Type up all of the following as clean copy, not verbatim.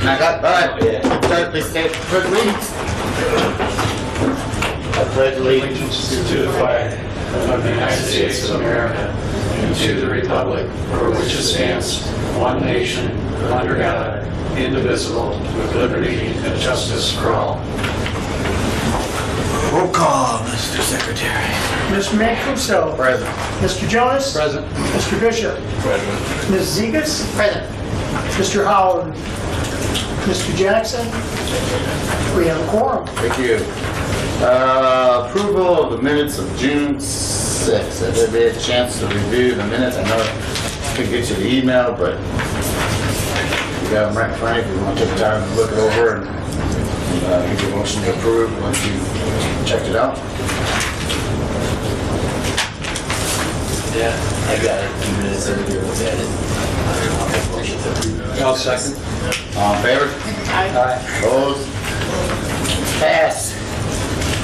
And I got, start the state pledge allegiance. I pledge allegiance to the flag of the United States of America and to the republic for which it stands, one nation, under God, indivisible, with liberty and justice for all. Roll call, Mr. Secretary. Mr. Mancuso. Present. Mr. Jonas. Present. Mr. Bishop. Present. Ms. Zegas. Present. Mr. Howard. Mr. Jackson. We have a quorum. Thank you. Approval of the minutes of June 6th. Have everybody had a chance to review the minutes? I know I could get you the email, but you got them right in front of you. If you want to take time to look it over and give a motion to approve once you checked it out. Yeah, I got it. 2 minutes earlier, looked at it. I'll make a motion to approve. I'll second. All in favor? Aye. Opposed? Pass.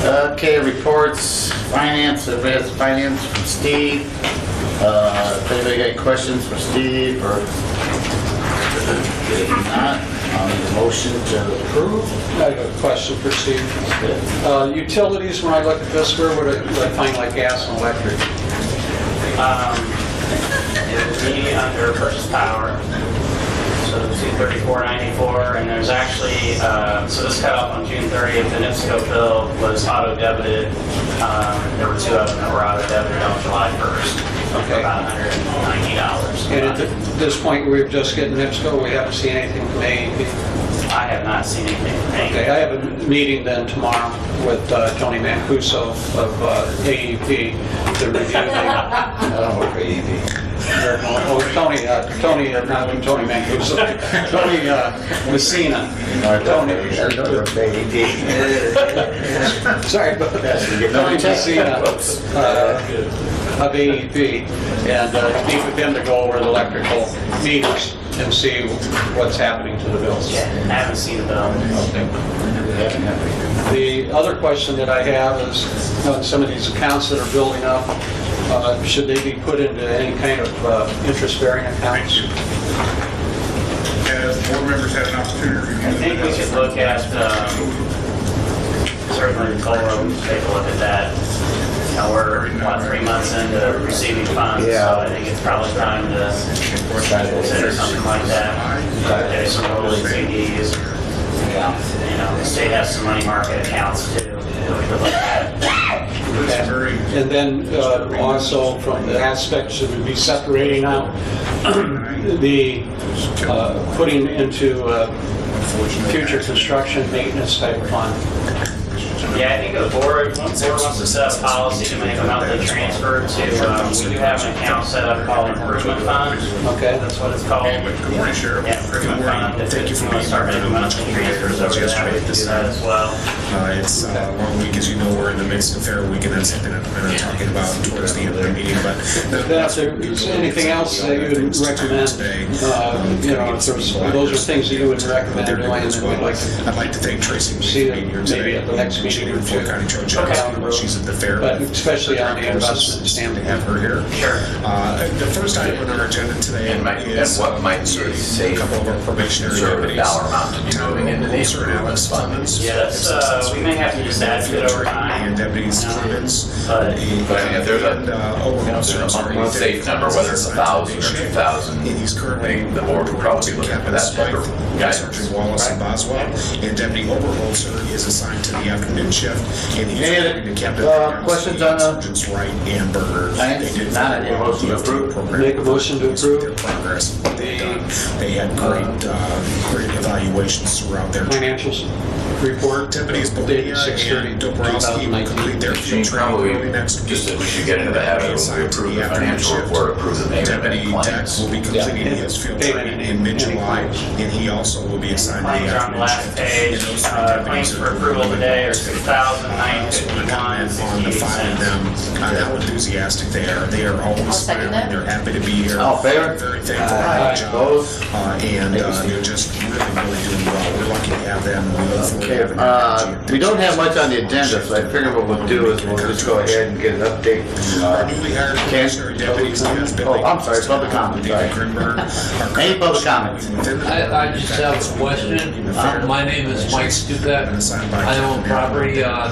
Okay, reports, finance, everybody has finance from Steve. If anybody got any questions for Steve or if not, I'll need a motion to approve. I have a question for Steve. Utilities, when I look at this, where would I find like gas and electric? It would be under purchase power, so 234.94, and there's actually, so this cut off on June 30th, the NIPSCO bill was auto-debited. There were 2 of them that were auto-debited on July 1st, Okay. about $190. And at this point, we're just getting NIPSCO, we haven't seen anything from AEP. I have not seen anything from AEP. Okay, I have a meeting then tomorrow with Tony Mancuso of AEP to review the... I don't work for AEP. Oh, Tony, not Tony Mancuso, Tony Messina. Tony, I don't work for AEP. sorry about that. Tony Messina of AEP, and meet with him to go over the electrical meters and see what's happening to the bills. Yeah, I haven't seen the bill. The other question that I have is, some of these accounts that are building up, should they be put into any kind of interest-bearing accounts? As board members had an opportunity to review I think we should look at, certainly Cole Road, take a look at that. We're, 3 months into receiving funds, so I think it's probably time to consider something like that. There's some early CDs. The state has some money market accounts too that we could look at. And then also from the aspects that would be separating out the putting into future construction maintenance type fund. Yeah, I think the board wants to set up policy to make a monthly transfer to, we do have an account set up called Improvement Fund. Okay. That's what it's called. Good morning, Sheriff. Yeah, Improvement Fund. If you want to start making monthly transfers over there, we can do that as well. It's a long week, as you know, we're in the midst of Fair Week, and that's something that we're going to talking about towards the end of the meeting. But If there's anything else that you would recommend, if those are things that you would recommend doing, then we'd like to I'd like to thank Tracy see for being here it today. maybe at the next meeting or Fort two. County Trojan. She's at the fair. But especially on the investment To standpoint. have her here. Sure. The first item on our agenda today is what might be a a safe couple of our probationary conservative deputies. dollar amount to be moving into the improvement fund? Yeah, that's, we may have to just add to it over time. And deputies Clemens. But But I mean, if there's a safe number, whether it's 1,000 or 2,000, And he's currently the board would probably be looking for that type of guidance. Sergeant Wallace and Boswell, and Deputy Oberholzer is assigned to the afternoon shift, and he's Any reporting to Captain questions on the- Sergeants Wright and Berger. Thanks. They did Not follow a motion to the approve. program. Make a motion to approve. Their progress, what they've done. They had great evaluations throughout their Financials report. Deputies Dated Bonilla 6/30, and Dobrowski will complete their field training Probably early next week. just that we should get into the habit of when we approve the financial report, approve the payment Deputy and Dex claims. will be completing his field training in mid-July, and he also will be assigned to the Claims are on the afternoon last shift. page. And those three Claims deputies for are approval today are $6,951. On the five of them, how enthusiastic they are. They are always second smiling. that. They're happy to be here. All in favor? Very thankful for Aye. the job. Opposed? And they're just really doing well. We're lucky to have them. We look forward to Okay, having them. we don't have much on the agenda, so I figure what we'll do is we'll just go ahead and get an update from Our newly hired commissioner deputies has been. Oh, I'm sorry, public comment, sorry. Any public comments? I just have a question. My name is Mike Stupak. I own property on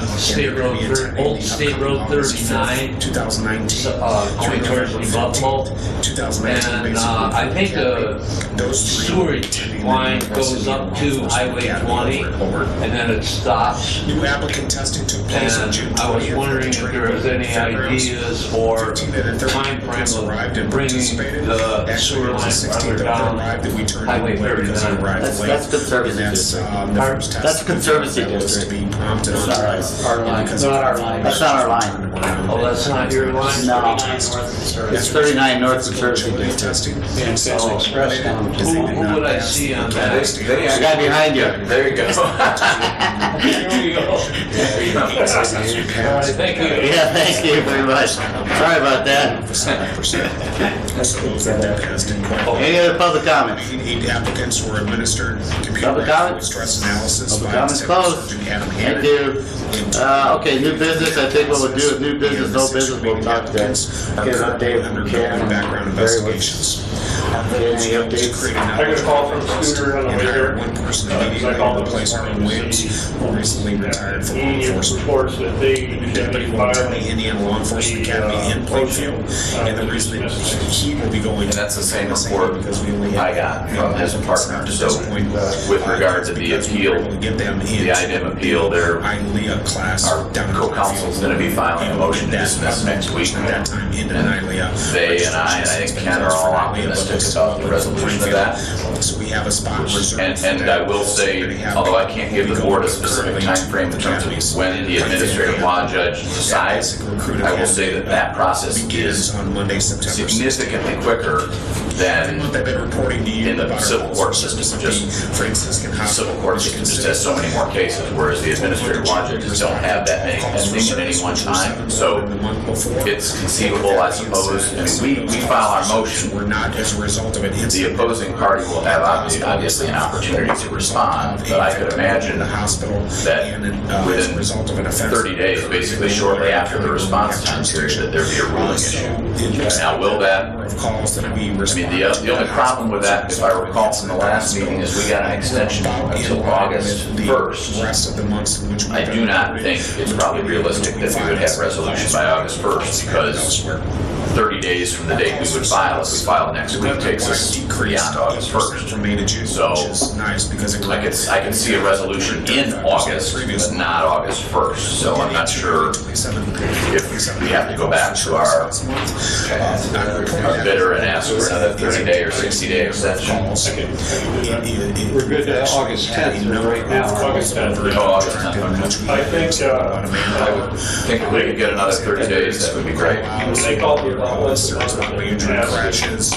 Old State Road 39, 2019. going towards New Buffalo. 2019. And I think the sewage line goes up to Highway 20 and then it stops. New applicant testing took place on June And 20th. I was wondering if there was any ideas or time frame of bringing the sewer line further down Highway 39. That's Conservancy District. That's Conservancy District. That's Our line, not our line. That's not our line. Oh, that's not your line? No. It's 39 North Conservancy District. Testing. And Fence Express down to Who would I see on that? The guy behind you. There you go. All right, thank you. Yeah, thank you very much. Sorry about that. Any other public comments? 8 applicants were administered computer Public comments? stress analysis. Public by comments Technical closed. Surgeon Adam Thank Hannon. you. Okay, new business. I think what we'll do is new business, no business. We'll talk to get an update from Ken. Background investigations. Any updates? I got a call from Scooter on the way here. One person I immediately called replaced him Earl Williams, who recently retired from law He enforcement. reports that they Deputy will attend the Indiana Law Enforcement Academy in Plainfield, and the reason that he will be going. And that's the same report because we only have- I got from his partner. So with regard to the appeal, the IDEM appeal, their ILEA class. our co-counsel is going to be filing a motion to dismiss next week. At that time, into an ILEA. They and I think Ken are all optimistic about the resolution of that. So we have a spot reserved. And I will say, although I can't give the board a specific time frame in terms of when the administrative law judge decides, I will say that that process is on Monday, September 6th. significantly quicker than I've been reporting to you in the about our civil court service system. being Just Franciscan the Hospital. civil court system just has so many more cases, whereas the administrative law judges don't have that many pending at any one time. So it's conceivable, I suppose. I mean, we file our motion. We're not as a result of it. The opposing party will have obviously an opportunity to respond, but I could imagine the hospital that and as a within result of an offense. 30 days, basically shortly after the response time period, that there be a ruling issue. Now, will that, Of calls that we I mean, the only problem with that, if I recall from the last meeting, is we got an extension until August 1st. Rest of the months in which we I do not think it's probably realistic that we would have resolution by August 1st, because 30 days from the date we would file, if we file next week, takes us beyond August 1st. from May to June, So, which is nice because it I can see a resolution in August, but not August 1st, so I'm not sure if we have to go back to our bidder and ask for another 30-day or 60-day extension. We're good to August 10th right now. August 10th. Oh, August 10th, okay. I think, I would think if we could get another 30 days, that would be great. they called me about There's probably injury crashes,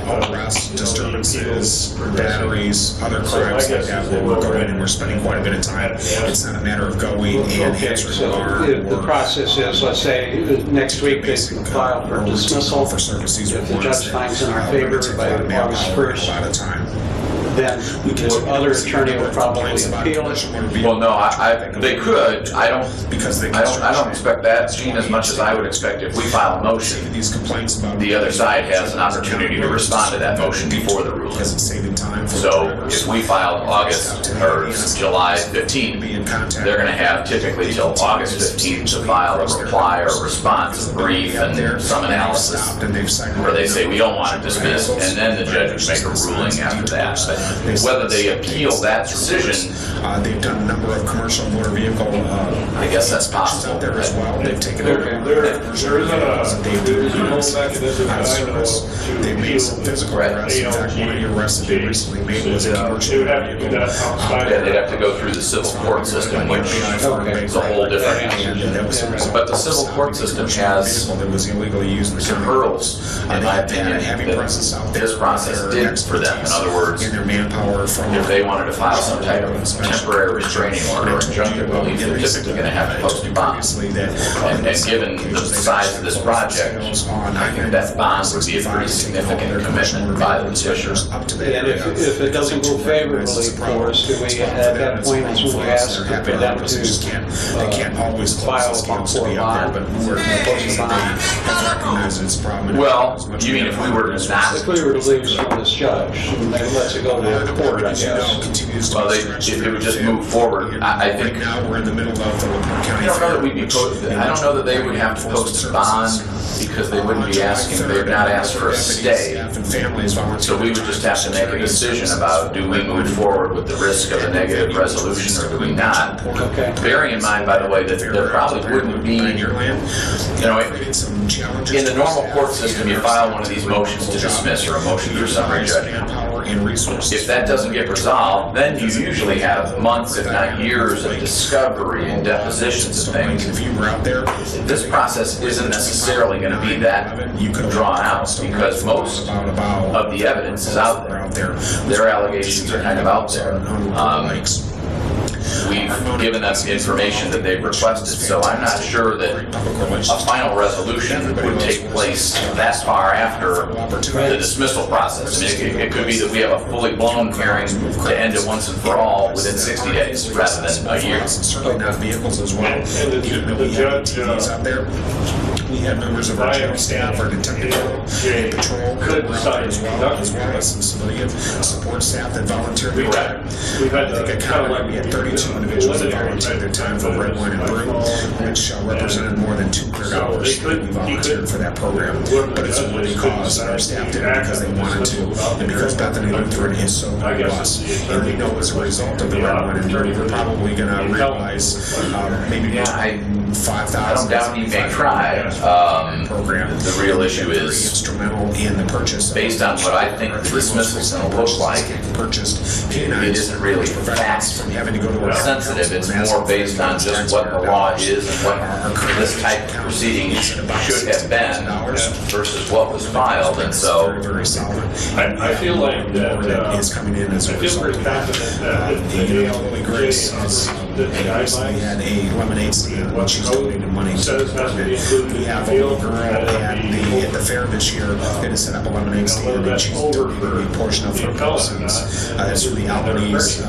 arrests, disturbances, batteries, other crimes like that where we're going and we're spending quite a bit of time. It's not a matter of going and Okay, answering so alarm the or process is, let's say, next week they can file for dismissal. for services. If the judge finds in our favor by August A 1st, lot of time. then the other attorney will probably appeal it. Well, no, they could. I don't expect that, Gene, as much as I would expect if we file a motion, These complaints about the other side has an opportunity to respond to that motion before the ruling. because it's saving time for So drivers. if we filed August or July 15th, they're going to have typically till August 15th to file a reply or response, a brief, and some analysis, where they say we don't want it dismissed, and then the judge would make a ruling after that. But whether they appeal that decision, They've done a number of commercial motor vehicle. I guess that's possible. Out there as well. They've taken Okay. over. there isn't a whole mechanism that I know of to They've made some appeal. physical arrests. In fact, one of the arrests that they recently made was a They commercial would have to do vehicle. that outside. yeah, they'd have to go through the civil court system, which is a whole different. But the civil court system has That was illegally used in the some hurdles, in my opinion, that this process did for them. In other words, manpower from. If they wanted to file some type of temporary restraining order or injunctive relief, they're typically going to have to post a bond. And given the size of this project, I think that bond would be a pretty significant commitment by the petitioner. And if it doesn't go favorably for us, do we at that point ask for them to file for a bond? Well, you mean if we were to not? If we were to lose from this judge, and they let it go to court, I guess. Well, if it would just move forward, I think. Now we're in the middle of the LaPorte County. I don't know that we'd be I don't know that they would have to post a bond because they wouldn't be asking. They've not asked for a stay. So we would just have to make a decision about do we move forward with the risk of a negative resolution or do we not? Okay. Bearing in mind, by the way, that there probably wouldn't be, in the normal court system, you file one of these motions to dismiss or a motion for summary judgment. If that doesn't get resolved, then you usually have months, if not years, of discovery and depositions and things. This process isn't necessarily going to be that drawn out because most of the evidence is out there. Their allegations are kind of out there. We've given them information that they've requested, so I'm not sure that a final resolution would take place that far after the dismissal process. I mean, it could be that we have a fully blown hearing to end it once and for all within 60 days rather than a year. Vehicles as well. The judge out there. We have members of our jail staff, our detective patrol could decide as well as some civilian support staff that volunteer. We've had I think I counted like we had 32 individuals that volunteered their time for red wine and brew, which represented more than 200 hours that we volunteered for that program. But it's a worthy cause that our staff did it because they wanted to, and because Bethany Lutheran is so good to us. And we know as a result of the red wine and brew, we're probably going to realize maybe 5,000. I don't doubt you may try. The real issue is instrumental in the purchase. Based on what I think the dismissal is going to look like, it isn't really fact sensitive. It's more based on just what the law is and what this type of proceeding should have been versus what was filed. And so I feel like that is coming in as a I feel result. pretty confident that the Holy Grace the recently had a lemonade stand when she's donated money to the department. We have a little girl at the fair this year that has set up a lemonade stand and she's donated a portion of her proceeds. That's for the Albanese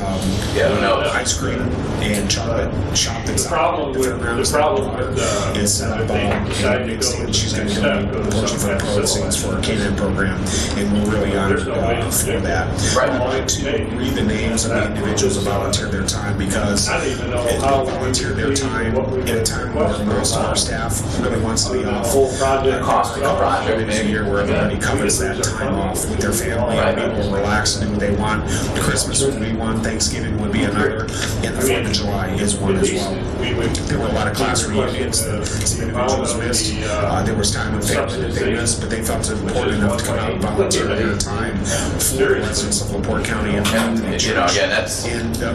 ice cream and chocolate shop that's The problem with is set up a lemonade stand. She's going to donate a portion of her proceeds for a K-9 program, and we're really honored for that. I'd like to read the names of the individuals who volunteered their time because they volunteered their time at a time where most of our staff really wants to be off. a cost of the project, Maybe a year where everybody covers that time off with their family and people relax and do what they want. Christmas would be one, Thanksgiving would be another, and the 4th of July is one as well. There were a lot of class reunions that the individuals missed. There was time with family that they missed, but they felt it important enough to come out and volunteer their time for the residents of LaPorte County. and again, that's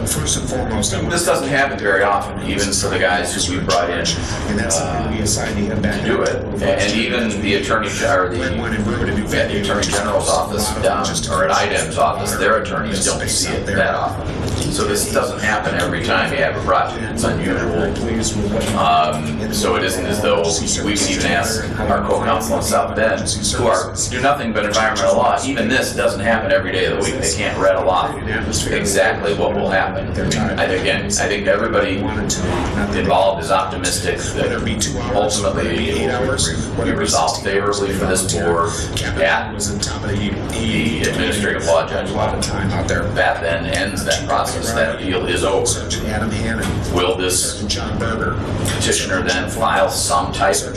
First and foremost, this doesn't happen very often, even for the guys who we brought in and that's something we assigned to him back to do it. And even the attorney or the attorney general's office or at IDEM's office, their attorneys don't see it that often. So this doesn't happen every time you have a project. It's unusual. So it isn't as though we've even asked our co-counsel in South Bend, who do nothing but environmental law. Even this doesn't happen every day of the week. They can't rattle off exactly what will happen. I think everybody involved is optimistic that ultimately it will be resolved favorably for this board at the administrative law judge level. That then ends that process. That appeal is over. Will this petitioner then file some type of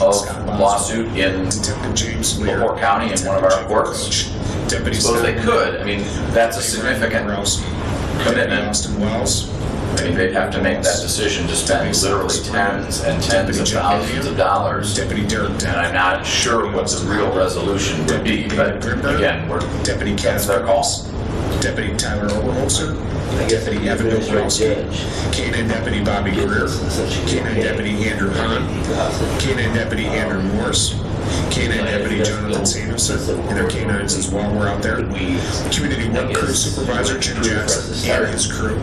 lawsuit in LaPorte County in one of our courts? I suppose they could. I mean, that's a significant commitment. I mean, they'd have to make that decision to spend literally tens and tens of thousands of dollars. And I'm not sure what the real resolution would be, but again, that's their call. Deputy Tyler Oberholzer, Deputy Evan Dobrowski, K-9 Deputy Bobby Greer, K-9 Deputy Andrew Hahn, K-9 Deputy Andrew Morse, K-9 Deputy Jonathan Samuelson and their K-9s as well were out there. Community Work Crew Supervisor Jim Jackson and his crew.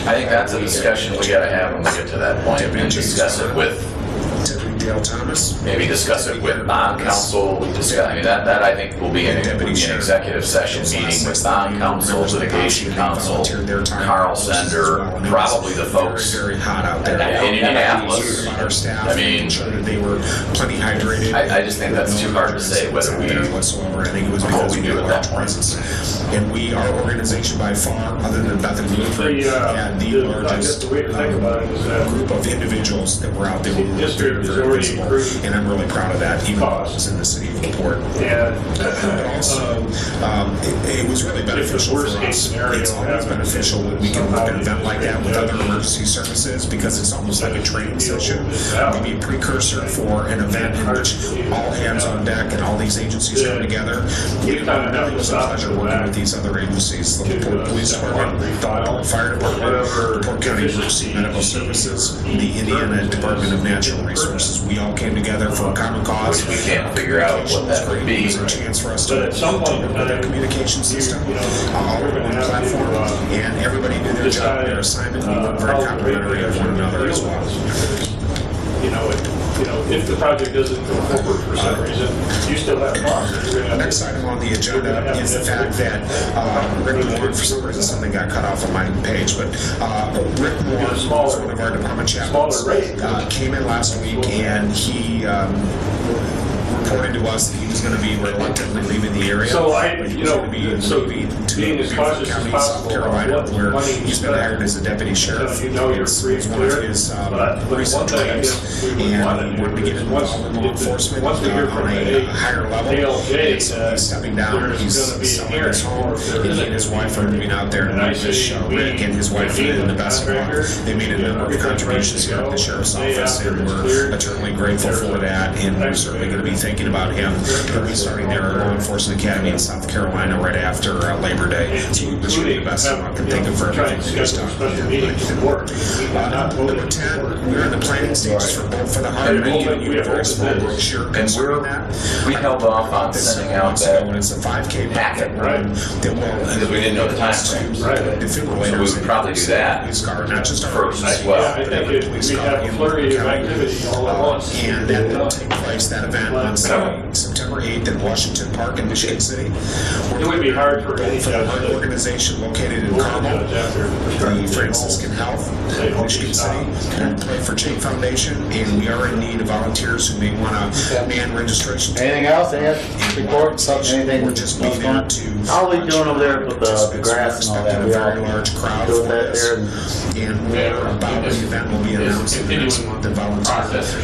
I think that's a discussion we gotta have when we get to that point, and discuss it with, Deputy Dale Thomas. maybe discuss it with bond counsel. We discuss, I mean, that I think will be an executive session meeting with bond counsel, litigation counsel, Carl Sender, probably the folks Very hot out there. in Indianapolis. About our staff, I mean, sure that they were plenty hydrated. I just think that's too hard to say whether we, whatsoever. I think it was what because we we do knew at our that point. presence. And we, our organization by far, other than Bethany Lutheran, had the largest the way to think about it is that group of individuals that were out there. the Were district is very already visible. approved And I'm really proud of that, even though I cost. was in the city of LaPorte. and But also, it was really beneficial for worst case us. scenario It's always happens, beneficial when we can work an event like that with other Yeah. emergency services because it's almost like a training session, maybe a precursor for an event in which all hands on deck and all these agencies come together. It really was a pleasure working with these other agencies, the LaPorte Police Department, the LaPorte Fire Department, LaPorte County Emergency Medical Services, the Indiana Department of Natural Resources. We all came together for a common cause. we can't figure out what that would It be. was a chance for us But to at some point in work with time, a communication system, you know, all we're on gonna one have to, platform, and everybody did their job, their assignment. We were very complimentary of one another as well. If the project doesn't go forward for some reason, you still have costs. that you're gonna have to- Next item on the agenda is the fact that Rick Moore, for some reason something got cut off on my page, but Rick Moore, who's one of our department chaplains, Smaller rate. came in last week and he reported to us that he was going to be reluctantly leaving the area. So But he was going to be moving to being as Beaufort cautious as County, possible South Carolina, about where what money he's been spent. hired as a deputy sheriff. You know you're It's free and one of clear, his but one recent thing I trials, guess we would want to and do we're beginning is to once- involve law enforcement once we hear on from a the higher level. ALJ, And so he's stepping down, there's he's gonna be a selling hearing his home, or if there and he isn't. and his wife are moving out there to And I meet this say Rick and his wife we in the need best of a luck. contractor, They made a number of get everything contributions ready here to at the go. sheriff's Day office, after and it's we're cleared, eternally grateful for that, and we're certainly going to be thinking about him. He'll be starting their law enforcement academy in South Carolina right after Labor Day. So we wish him the best of luck and thank him for everything that he's done. Special meetings at work. Number 10, we're in the planning stages for both for the Heart, and I'm giving you a very small brochure And concerning that. we held off on sending out that When it's a 5K packet, run, that will because we didn't know the time frames. defibrillators. So we would probably do that Police car, not just our first police as well. I think we have a flurry of activity all at once. And that will take place, that event, on September 8th in Washington Park in Michigan City. It would be hard for any For the judge Heart to organization located in judge Carmel, after the Franciscan Health in Michigan City, and Play for Change Foundation, and we are in need of volunteers who may want to man registration. Anything else? Any reports? Anything? We're just being there to. How are we doing over there with the grass and all that? A We very all large crowd doing for that this. there? And more about the event will be announced in the next month, and volunteer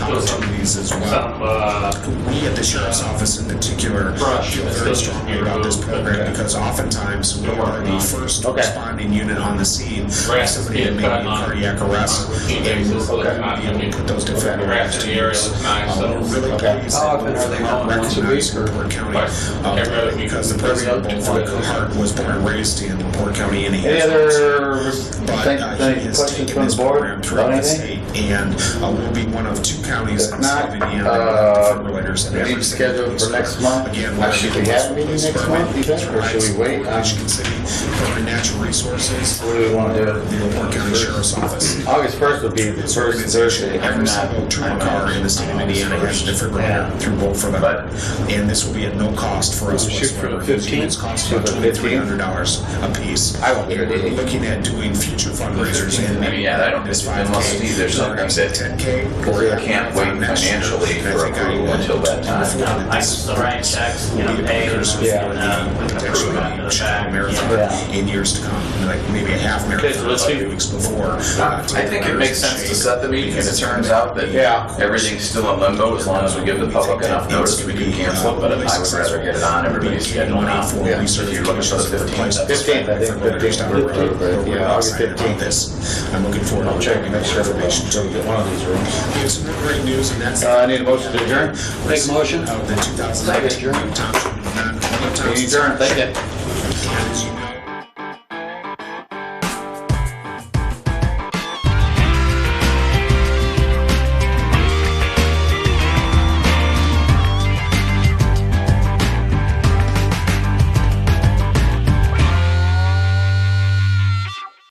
opportunities as well. We at the Sheriff's Office in particular feel very strongly about this program because oftentimes we are the first responding unit on the scene. If somebody had maybe a cardiac arrest, and we're going to be able to put those defibrillators to use. We're really pleased How that often are they on? Once a week recognized in or? LaPorte County because the president of both Hart was born and raised in LaPorte County, and he Any has other but any he has questions taken from this the board? program throughout About the anything? state, and we'll be one of 2 counties in the state of Indiana that have defibrillators in every Meeting single scheduled police for next car. month? Again, Should we have a meeting next month, you think, or should we wait? Michigan City, for natural resources, What do we want to do? the LaPorte County Sheriff's Office. August 1st would be the This first organization, Thursday. every single trooper car in the state of Indiana has a defibrillator through both for the Heart, and this will be at no cost for us Shoot for the whatsoever. 15th? It's cost Shoot about for the 15th? $2,300 a piece. I won't be And there, we're Dave. looking at doing future fundraisers and I mean, yeah, I don't, this unless 5K. Steve, there's something that 10K I can't wait financially for approval until that time. I can still write checks, pay, and we can approve after the fact. Marathon in years to come, like maybe a half marathon, Okay, so let's see. 2 weeks before. I think it makes sense to set the meeting if it turns out that everything's still in limbo, as long as we give the public enough notice, we can cancel it, but I would rather get it on everybody's schedule now. If you're looking for the 15th. 15th, I think, 15th. Yeah, August 15th. I'm looking forward to checking Make sure information everyone to get one of these rooms. We have some more great news, and that's I need a motion to adjourn. Make a motion? of the 2019 Township. Meeting adjourned, thank you.